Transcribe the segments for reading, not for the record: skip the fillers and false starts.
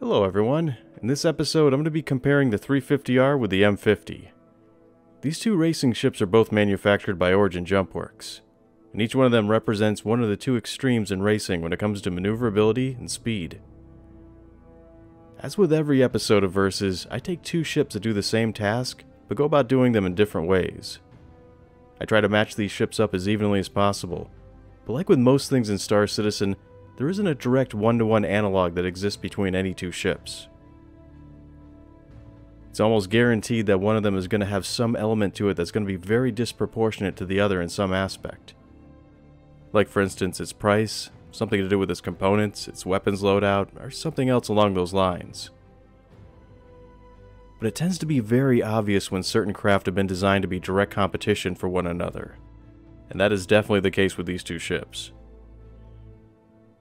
Hello everyone, in this episode I'm going to be comparing the 350R with the M50. These two racing ships are both manufactured by Origin Jump Works, and each one of them represents one of the two extremes in racing when it comes to maneuverability and speed. As with every episode of Versus, I take two ships that do the same task, but go about doing them in different ways. I try to match these ships up as evenly as possible, but like with most things in Star Citizen, there isn't a direct one-to-one analog that exists between any two ships. It's almost guaranteed that one of them is going to have some element to it that's going to be very disproportionate to the other in some aspect. Like for instance its price, something to do with its components, its weapons loadout, or something else along those lines. But it tends to be very obvious when certain craft have been designed to be direct competition for one another. And that is definitely the case with these two ships.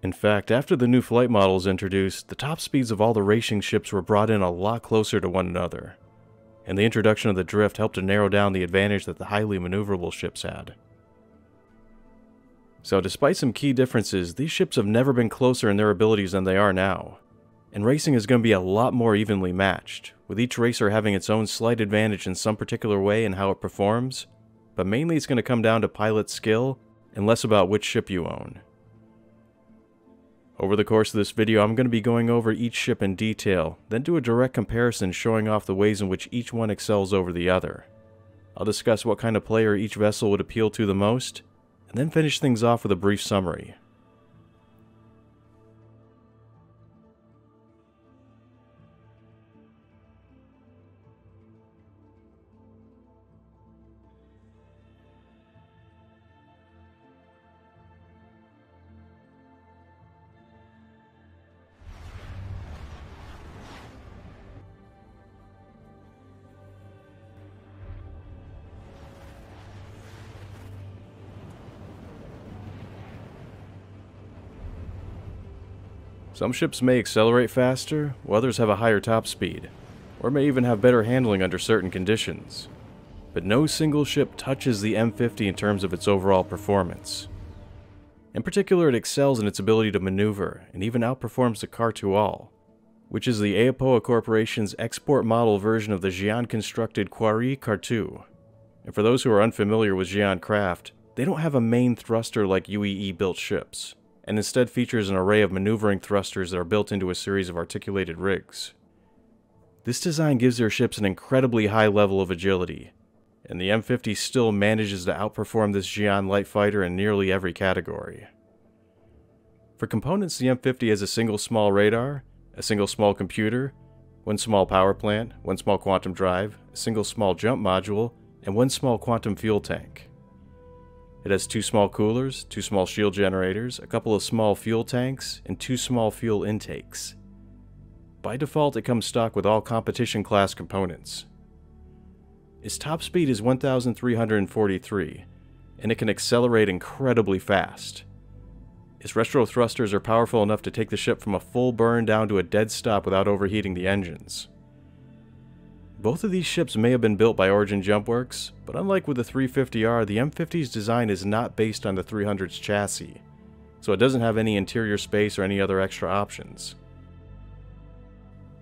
In fact, after the new flight model was introduced, the top speeds of all the racing ships were brought in a lot closer to one another, and the introduction of the drift helped to narrow down the advantage that the highly maneuverable ships had. So despite some key differences, these ships have never been closer in their abilities than they are now, and racing is going to be a lot more evenly matched, with each racer having its own slight advantage in some particular way in how it performs, but mainly it's going to come down to pilot skill and less about which ship you own. Over the course of this video, I'm going to be going over each ship in detail, then do a direct comparison showing off the ways in which each one excels over the other. I'll discuss what kind of player each vessel would appeal to the most, and then finish things off with a brief summary. Some ships may accelerate faster, while others have a higher top speed, or may even have better handling under certain conditions. But no single ship touches the M50 in terms of its overall performance. In particular, it excels in its ability to maneuver, and even outperforms the Car-2-All, which is the Aopoa Corporation's export model version of the Xi'an-constructed Quarry Car-2. And for those who are unfamiliar with Xi'an craft, they don't have a main thruster like UEE-built ships, and instead features an array of maneuvering thrusters that are built into a series of articulated rigs. This design gives their ships an incredibly high level of agility, and the M50 still manages to outperform this Xi'an light fighter in nearly every category. For components, the M50 has a single small radar, a single small computer, one small power plant, one small quantum drive, a single small jump module, and one small quantum fuel tank. It has two small coolers, two small shield generators, a couple of small fuel tanks, and two small fuel intakes. By default, it comes stock with all competition class components. Its top speed is 1,343, and it can accelerate incredibly fast. Its retro thrusters are powerful enough to take the ship from a full burn down to a dead stop without overheating the engines. Both of these ships may have been built by Origin Jump Works, but unlike with the 350R, the M50's design is not based on the 300's chassis, so it doesn't have any interior space or any other extra options.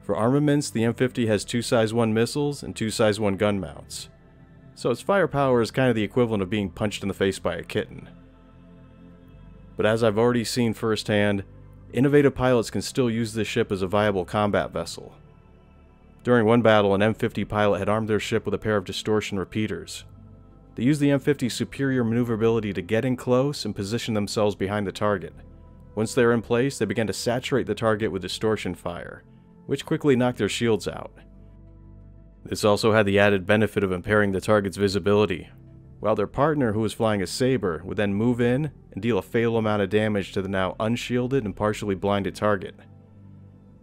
For armaments, the M50 has two size 1 missiles and two size 1 gun mounts, so its firepower is kind of the equivalent of being punched in the face by a kitten. But as I've already seen firsthand, innovative pilots can still use this ship as a viable combat vessel. During one battle, an M50 pilot had armed their ship with a pair of distortion repeaters. They used the M50's superior maneuverability to get in close and position themselves behind the target. Once they were in place, they began to saturate the target with distortion fire, which quickly knocked their shields out. This also had the added benefit of impairing the target's visibility, while their partner, who was flying a Saber, would then move in and deal a fatal amount of damage to the now unshielded and partially blinded target.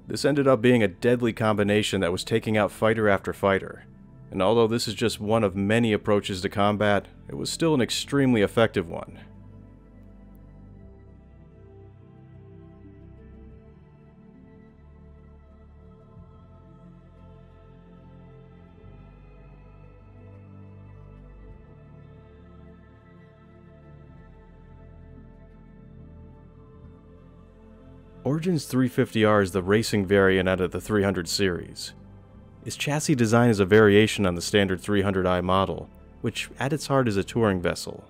This ended up being a deadly combination that was taking out fighter after fighter, and although this is just one of many approaches to combat, it was still an extremely effective one. Origin's 350R is the racing variant out of the 300 series. Its chassis design is a variation on the standard 300i model, which at its heart is a touring vessel.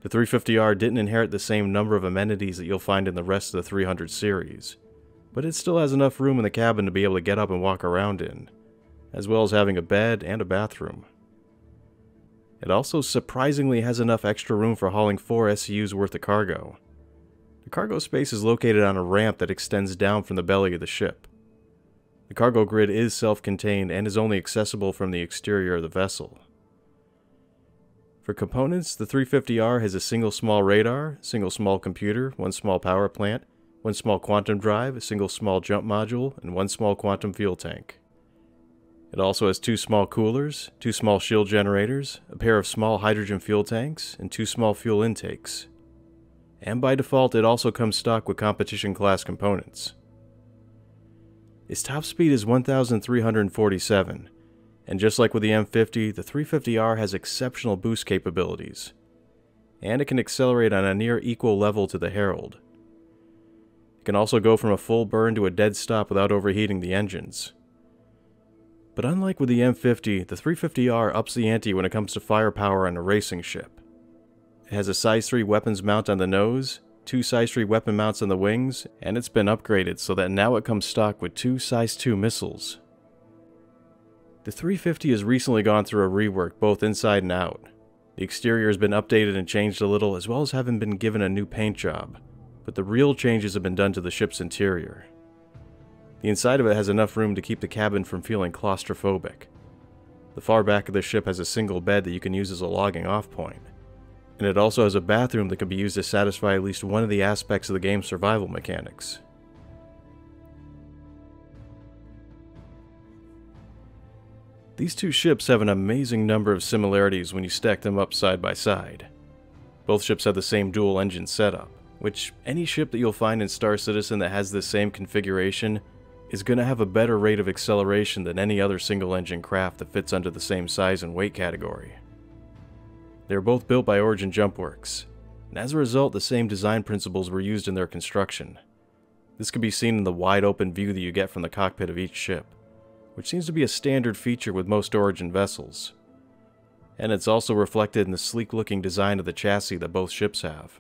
The 350R didn't inherit the same number of amenities that you'll find in the rest of the 300 series, but it still has enough room in the cabin to be able to get up and walk around in, as well as having a bed and a bathroom. It also surprisingly has enough extra room for hauling 4 SCUs worth of cargo. The cargo space is located on a ramp that extends down from the belly of the ship. The cargo grid is self-contained and is only accessible from the exterior of the vessel. For components, the 350R has a single small radar, single small computer, one small power plant, one small quantum drive, a single small jump module, and one small quantum fuel tank. It also has 2 small coolers, 2 small shield generators, a pair of small hydrogen fuel tanks, and 2 small fuel intakes. And by default, it also comes stock with competition class components. Its top speed is 1,347, and just like with the M50, the 350R has exceptional boost capabilities, and it can accelerate on a near equal level to the Herald. It can also go from a full burn to a dead stop without overheating the engines. But unlike with the M50, the 350R ups the ante when it comes to firepower on a racing ship. It has a size 3 weapons mount on the nose, 2 size 3 weapon mounts on the wings, and it's been upgraded so that now it comes stock with 2 size 2 missiles. The 350 has recently gone through a rework both inside and out. The exterior has been updated and changed a little, as well as having been given a new paint job, but the real changes have been done to the ship's interior. The inside of it has enough room to keep the cabin from feeling claustrophobic. The far back of the ship has a single bed that you can use as a logging off point, and it also has a bathroom that can be used to satisfy at least one of the aspects of the game's survival mechanics. These two ships have an amazing number of similarities when you stack them up side by side. Both ships have the same dual engine setup, which any ship that you'll find in Star Citizen that has this same configuration is going to have a better rate of acceleration than any other single engine craft that fits under the same size and weight category. They are both built by Origin Jump Works, and as a result the same design principles were used in their construction. This can be seen in the wide open view that you get from the cockpit of each ship, which seems to be a standard feature with most Origin vessels. And it's also reflected in the sleek looking design of the chassis that both ships have.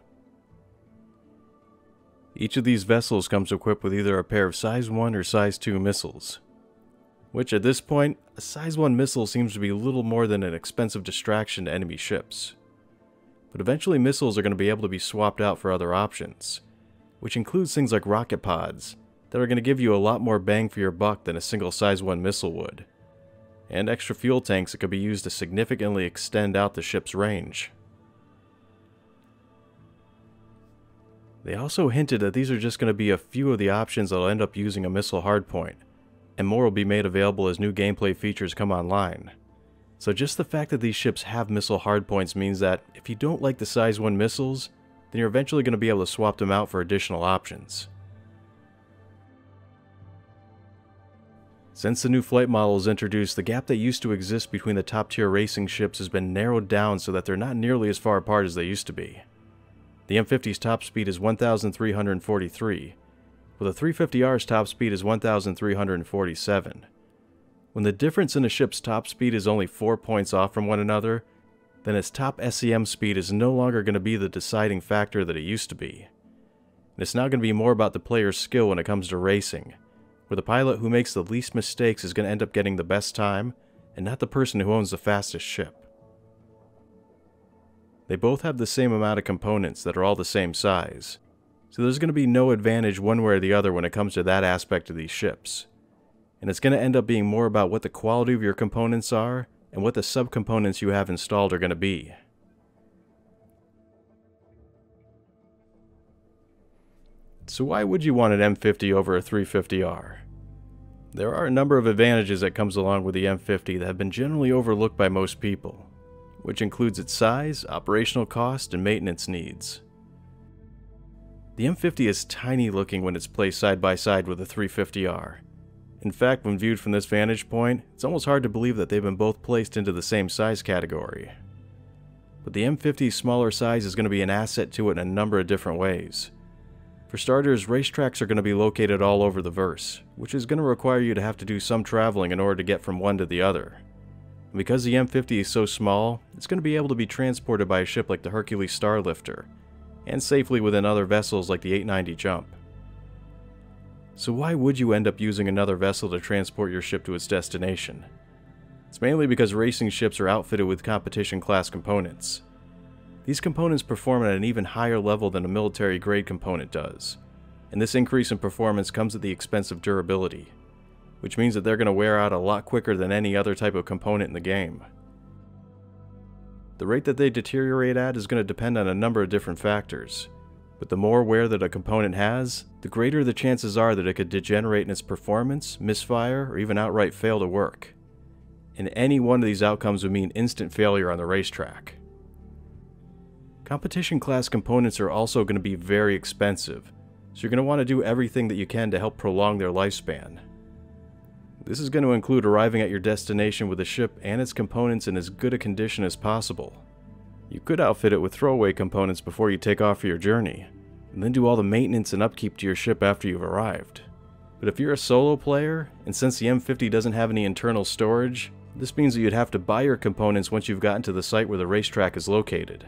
Each of these vessels comes equipped with either a pair of size 1 or size 2 missiles, which at this point, a size 1 missile seems to be little more than an expensive distraction to enemy ships. But eventually missiles are going to be able to be swapped out for other options, which includes things like rocket pods, that are going to give you a lot more bang for your buck than a single size 1 missile would, and extra fuel tanks that could be used to significantly extend out the ship's range. They also hinted that these are just going to be a few of the options that will end up using a missile hardpoint, and more will be made available as new gameplay features come online. So just the fact that these ships have missile hardpoints means that if you don't like the size 1 missiles, then you're eventually going to be able to swap them out for additional options. Since the new flight model is introduced, the gap that used to exist between the top tier racing ships has been narrowed down so that they're not nearly as far apart as they used to be. The M50's top speed is 1,343, while the 350R's top speed is 1,347. When the difference in a ship's top speed is only 4 points off from one another, then its top SCM speed is no longer going to be the deciding factor that it used to be. And it's now going to be more about the player's skill when it comes to racing, where the pilot who makes the least mistakes is going to end up getting the best time, and not the person who owns the fastest ship. They both have the same amount of components that are all the same size, so there's going to be no advantage one way or the other when it comes to that aspect of these ships. And it's going to end up being more about what the quality of your components are, and what the subcomponents you have installed are going to be. So why would you want an M50 over a 350R? There are a number of advantages that comes along with the M50 that have been generally overlooked by most people, which includes its size, operational cost, and maintenance needs. The M50 is tiny looking when it's placed side by side with the 350R. In fact, when viewed from this vantage point, it's almost hard to believe that they've been both placed into the same size category. But the M50's smaller size is going to be an asset to it in a number of different ways. For For starters, racetracks are going to be located all over the verse, which is going to require you to have to do some traveling in order to get from one to the other. And because the M50 is so small, it's going to be able to be transported by a ship like the Hercules Starlifter, and safely within other vessels like the 890 Jump. So why would you end up using another vessel to transport your ship to its destination? It's mainly because racing ships are outfitted with competition class components. These components perform at an even higher level than a military grade component does, and this increase in performance comes at the expense of durability, which means that they're going to wear out a lot quicker than any other type of component in the game. The rate that they deteriorate at is going to depend on a number of different factors, but the more wear that a component has, the greater the chances are that it could degenerate in its performance, misfire, or even outright fail to work. And any one of these outcomes would mean instant failure on the racetrack. Competition class components are also going to be very expensive, so you're going to want to do everything that you can to help prolong their lifespan. This is going to include arriving at your destination with the ship and its components in as good a condition as possible. You could outfit it with throwaway components before you take off for your journey, and then do all the maintenance and upkeep to your ship after you've arrived. But if you're a solo player, and since the M50 doesn't have any internal storage, this means that you'd have to buy your components once you've gotten to the site where the racetrack is located.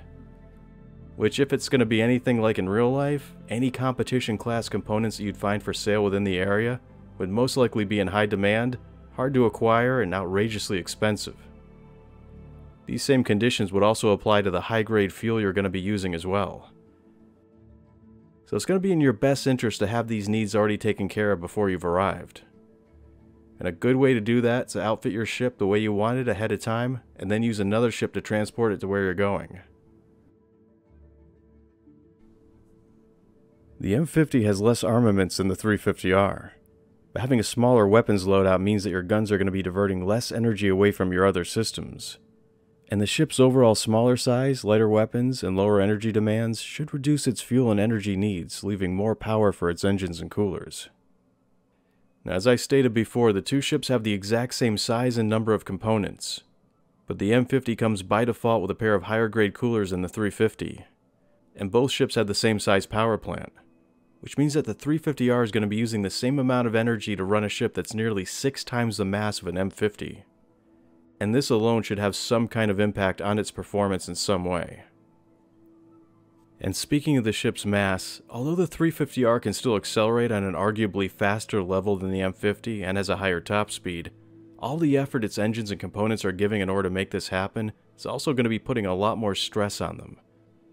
Which, if it's going to be anything like in real life, any competition class components that you'd find for sale within the area would most likely be in high demand, hard to acquire, and outrageously expensive. These same conditions would also apply to the high-grade fuel you're going to be using as well. So it's going to be in your best interest to have these needs already taken care of before you've arrived. And a good way to do that is to outfit your ship the way you want it ahead of time, and then use another ship to transport it to where you're going. The M50 has less armaments than the 350R, but having a smaller weapons loadout means that your guns are going to be diverting less energy away from your other systems. And the ship's overall smaller size, lighter weapons, and lower energy demands should reduce its fuel and energy needs, leaving more power for its engines and coolers. Now, as I stated before, the two ships have the exact same size and number of components, but the M50 comes by default with a pair of higher grade coolers than the 350, and both ships have the same size power plant, which means that the 350R is going to be using the same amount of energy to run a ship that's nearly 6 times the mass of an M50. And this alone should have some kind of impact on its performance in some way. And speaking of the ship's mass, although the 350R can still accelerate on an arguably faster level than the M50 and has a higher top speed, all the effort its engines and components are giving in order to make this happen is also going to be putting a lot more stress on them,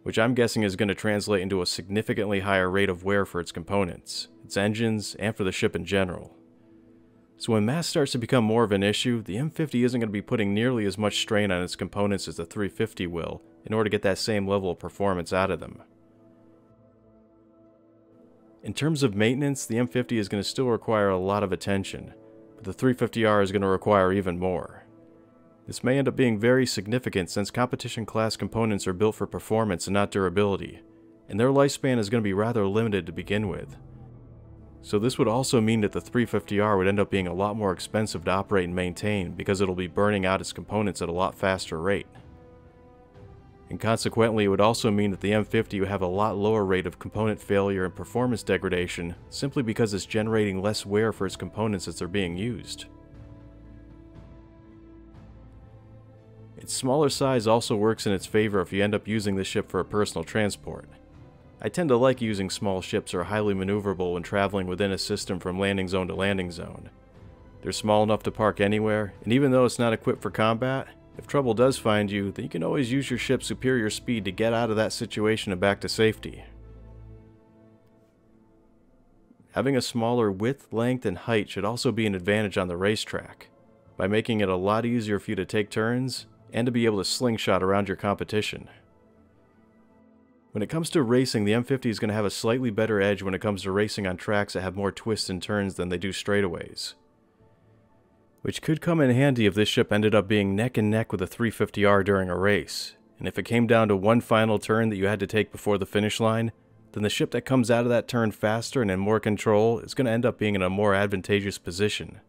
which I'm guessing is going to translate into a significantly higher rate of wear for its components, its engines, and for the ship in general. So when mass starts to become more of an issue, the M50 isn't going to be putting nearly as much strain on its components as the 350 will in order to get that same level of performance out of them. In terms of maintenance, the M50 is going to still require a lot of attention, but the 350R is going to require even more. This may end up being very significant since competition class components are built for performance and not durability, and their lifespan is going to be rather limited to begin with. So this would also mean that the 350R would end up being a lot more expensive to operate and maintain because it'll be burning out its components at a lot faster rate. And consequently, it would also mean that the M50 would have a lot lower rate of component failure and performance degradation simply because it's generating less wear for its components as they're being used. Its smaller size also works in its favor if you end up using this ship for a personal transport. I tend to like using small ships that are highly maneuverable when traveling within a system from landing zone to landing zone. They're small enough to park anywhere, and even though it's not equipped for combat, if trouble does find you, then you can always use your ship's superior speed to get out of that situation and back to safety. Having a smaller width, length, and height should also be an advantage on the racetrack, by making it a lot easier for you to take turns, and to be able to slingshot around your competition. When it comes to racing, the M50 is going to have a slightly better edge when it comes to racing on tracks that have more twists and turns than they do straightaways, which could come in handy if this ship ended up being neck and neck with a 350R during a race, and if it came down to one final turn that you had to take before the finish line, then the ship that comes out of that turn faster and in more control is going to end up being in a more advantageous position.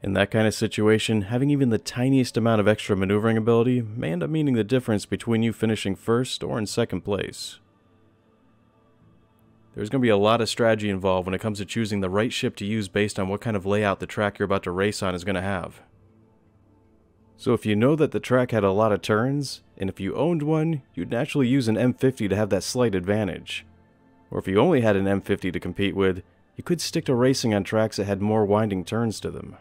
In that kind of situation, having even the tiniest amount of extra maneuvering ability may end up meaning the difference between you finishing first or in second place. There's going to be a lot of strategy involved when it comes to choosing the right ship to use based on what kind of layout the track you're about to race on is going to have. So if you know that the track had a lot of turns, and if you owned one, you'd naturally use an M50 to have that slight advantage. Or if you only had an M50 to compete with, you could stick to racing on tracks that had more winding turns to them.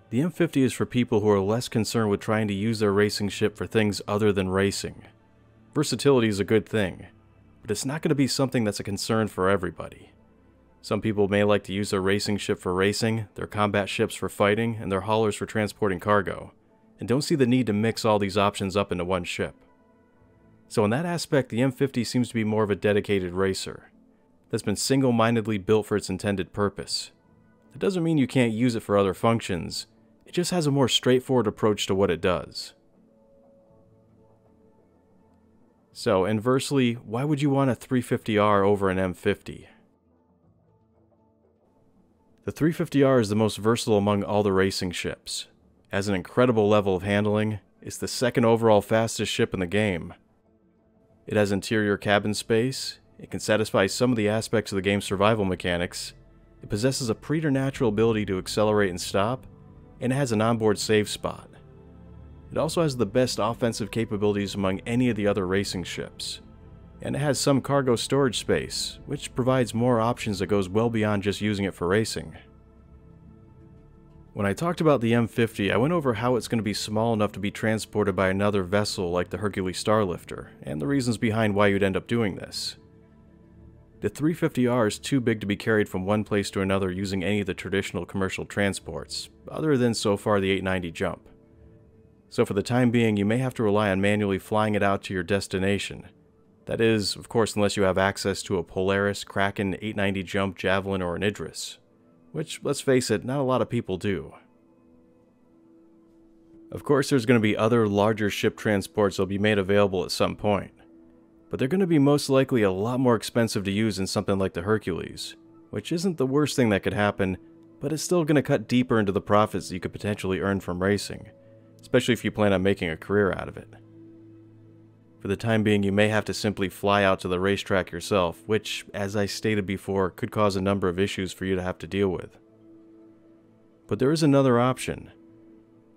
The M50 is for people who are less concerned with trying to use their racing ship for things other than racing. Versatility is a good thing, but it's not going to be something that's a concern for everybody. Some people may like to use their racing ship for racing, their combat ships for fighting, and their haulers for transporting cargo, and don't see the need to mix all these options up into one ship. So in that aspect, the M50 seems to be more of a dedicated racer that's been single-mindedly built for its intended purpose. That doesn't mean you can't use it for other functions, it just has a more straightforward approach to what it does. So, inversely, why would you want a 350R over an M50? The 350R is the most versatile among all the racing ships. It has an incredible level of handling, it's the second overall fastest ship in the game. It has interior cabin space, it can satisfy some of the aspects of the game's survival mechanics, it possesses a preternatural ability to accelerate and stop, and it has an onboard save spot. It also has the best offensive capabilities among any of the other racing ships. And it has some cargo storage space, which provides more options that goes well beyond just using it for racing. When I talked about the M50, I went over how it's going to be small enough to be transported by another vessel like the Hercules Starlifter, and the reasons behind why you'd end up doing this. The 350R is too big to be carried from one place to another using any of the traditional commercial transports, other than so far the 890 jump. So for the time being, you may have to rely on manually flying it out to your destination. That is, of course, unless you have access to a Polaris, Kraken, 890 jump, Javelin, or an Idris. Which, let's face it, not a lot of people do. Of course, there's going to be other larger ship transports that will be made available at some point. But they're going to be most likely a lot more expensive to use than something like the Hercules, which isn't the worst thing that could happen, but it's still going to cut deeper into the profits that you could potentially earn from racing, especially if you plan on making a career out of it. For the time being, you may have to simply fly out to the racetrack yourself, which, as I stated before, could cause a number of issues for you to have to deal with. But there is another option.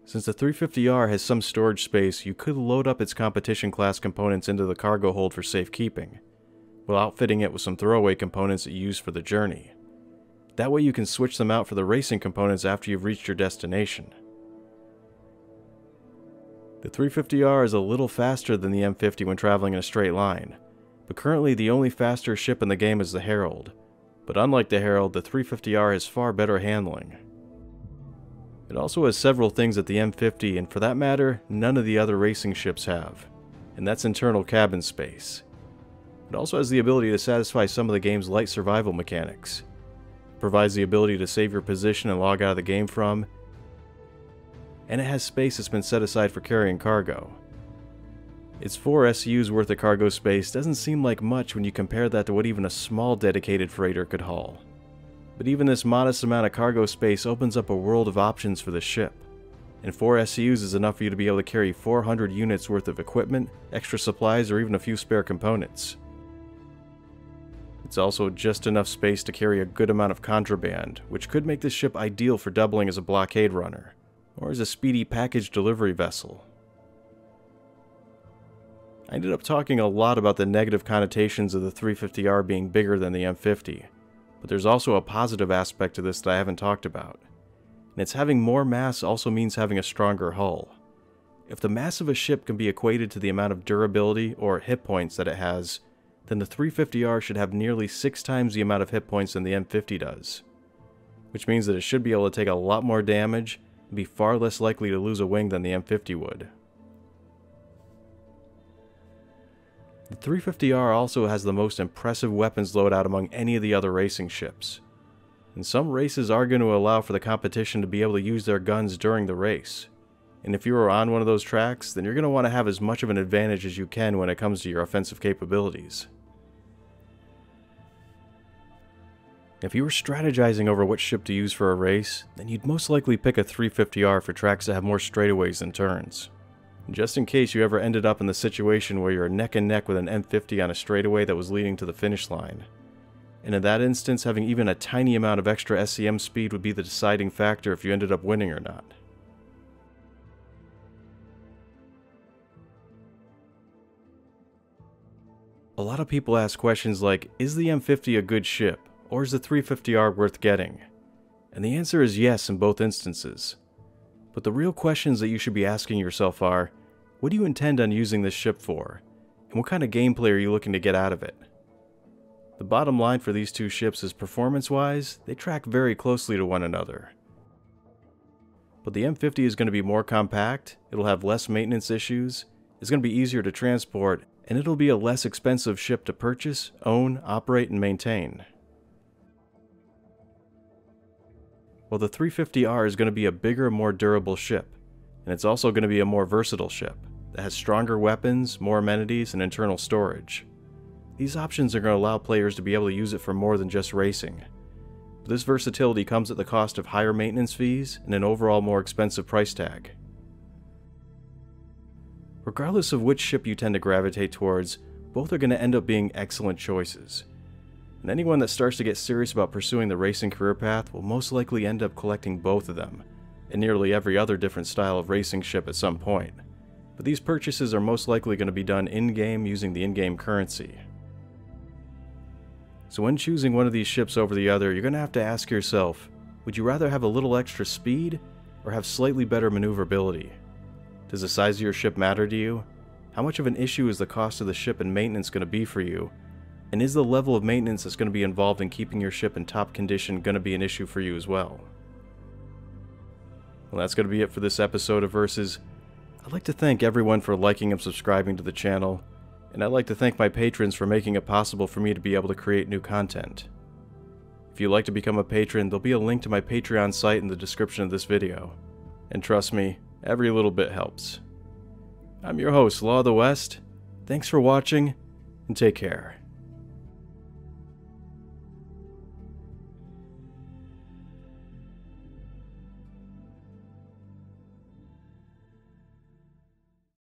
Since the 350R has some storage space, you could load up its competition class components into the cargo hold for safekeeping, while outfitting it with some throwaway components that you use for the journey. That way you can switch them out for the racing components after you've reached your destination. The 350R is a little faster than the M50 when traveling in a straight line, but currently the only faster ship in the game is the Herald. But unlike the Herald, the 350R has far better handling. It also has several things that the M50, and for that matter, none of the other racing ships have, and that's internal cabin space. It also has the ability to satisfy some of the game's light survival mechanics. It provides the ability to save your position and log out of the game from, and it has space that's been set aside for carrying cargo. Its 4 SUs worth of cargo space doesn't seem like much when you compare that to what even a small dedicated freighter could haul. But even this modest amount of cargo space opens up a world of options for the ship, and 4 SUs is enough for you to be able to carry 400 units worth of equipment, extra supplies, or even a few spare components. It's also just enough space to carry a good amount of contraband, which could make this ship ideal for doubling as a blockade runner, or as a speedy package delivery vessel. I ended up talking a lot about the negative connotations of the 350R being bigger than the M50, but there's also a positive aspect to this that I haven't talked about, and it's having more mass also means having a stronger hull. If the mass of a ship can be equated to the amount of durability or hit points that it has, then the 350R should have nearly 6 times the amount of hit points than the M50 does, which means that it should be able to take a lot more damage and be far less likely to lose a wing than the M50 would. The 350R also has the most impressive weapons loadout among any of the other racing ships, and some races are going to allow for the competition to be able to use their guns during the race, and if you are on one of those tracks, then you're going to want to have as much of an advantage as you can when it comes to your offensive capabilities. If you were strategizing over what ship to use for a race, then you'd most likely pick a 350R for tracks that have more straightaways than turns. And just in case you ever ended up in the situation where you're neck and neck with an M50 on a straightaway that was leading to the finish line. And in that instance, having even a tiny amount of extra SCM speed would be the deciding factor if you ended up winning or not. A lot of people ask questions like, is the M50 a good ship, or is the 350R worth getting? And the answer is yes in both instances. But the real questions that you should be asking yourself are, what do you intend on using this ship for? And what kind of gameplay are you looking to get out of it? The bottom line for these two ships is performance-wise, they track very closely to one another. But the M50 is going to be more compact, it'll have less maintenance issues, it's going to be easier to transport, and it'll be a less expensive ship to purchase, own, operate, and maintain. While the 350R is going to be a bigger, more durable ship, and it's also going to be a more versatile ship that has stronger weapons, more amenities, and internal storage. These options are going to allow players to be able to use it for more than just racing. But this versatility comes at the cost of higher maintenance fees and an overall more expensive price tag. Regardless of which ship you tend to gravitate towards, both are going to end up being excellent choices. And anyone that starts to get serious about pursuing the racing career path will most likely end up collecting both of them, and nearly every other different style of racing ship at some point. But these purchases are most likely going to be done in-game using the in-game currency. So when choosing one of these ships over the other, you're going to have to ask yourself, would you rather have a little extra speed, or have slightly better maneuverability? Does the size of your ship matter to you? How much of an issue is the cost of the ship and maintenance going to be for you? And is the level of maintenance that's going to be involved in keeping your ship in top condition going to be an issue for you as well? Well, that's going to be it for this episode of Versus. I'd like to thank everyone for liking and subscribing to the channel, and I'd like to thank my patrons for making it possible for me to be able to create new content. If you'd like to become a patron, there'll be a link to my Patreon site in the description of this video. And trust me, every little bit helps. I'm your host, Law of the West. Thanks for watching, and take care.